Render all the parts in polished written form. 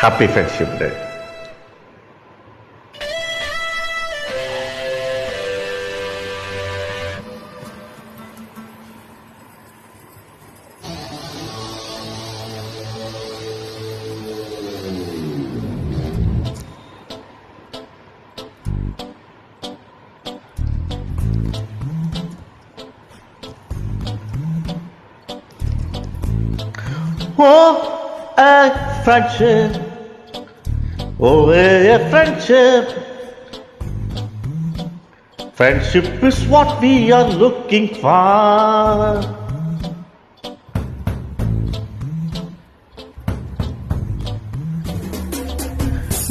Happy friendship day. Oh, a friendship. Oh, a friendship. Friendship is what we are looking for.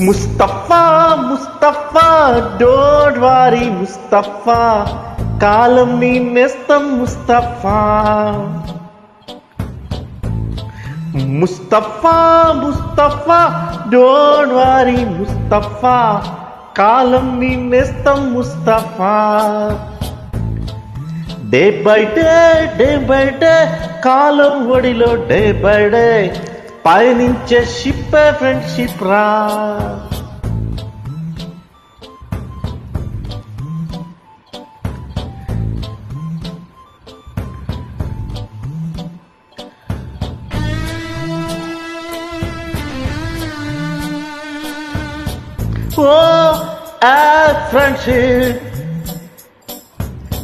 Mustafa, Mustafa, don't worry, Mustafa. Kalam nee nestam Mustafa. Mustafa, Mustafa, don't worry, Mustafa. Kalam nee nestam Mustafa. Day by day, kalam odilo day by day. పయనించే ship friendship రా. Oh, a friendship.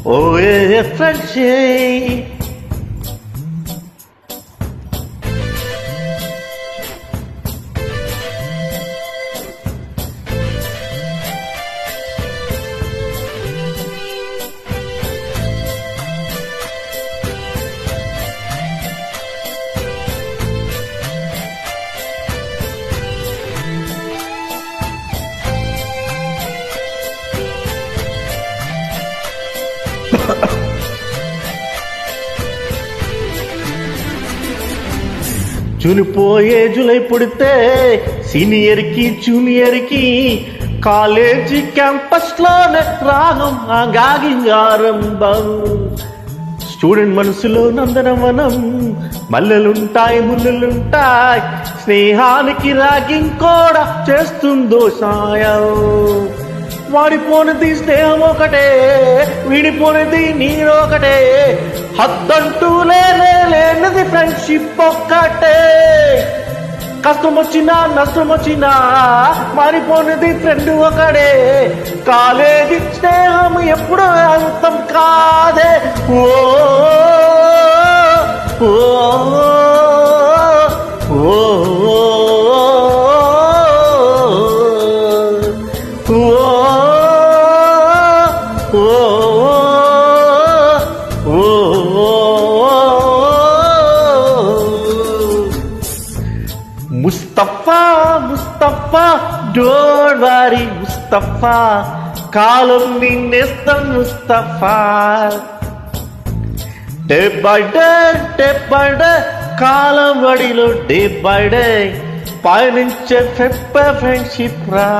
Oh, a friendship. చునిపోయే జులై పుడితే సీనియర్కి జూనియర్కి college campus లోనే రాగం ఆగారంభం. Student మనసులో నందనవనం, మల్లెలుంటాయి ముళ్ళులుంటాయి, స్నేహానికి రాగింగ్ కూడా చేస్తుందో సాయం. వాడిపోనిది స్నేహం ఒకటే, వీడిపోనిది నీరొకటే, హద్దంటూ లేనిది ఫ్రెండ్షిప్ ఒక్కటే. కష్టం వచ్చినా నష్టం వచ్చినా మారిపోనిది ఫ్రెండ్ ఒకడే, కాలేజీ స్నేహం ఎప్పుడు అంతం కాదే. ఓ ఓ ఓ Mustafa, Mustafa, don't worry, Mustafa. Kalam nee nestam Mustafa. Day by day, kalam vadilo day by day. పయనించే ఫ్రెండ్షిప్ రా.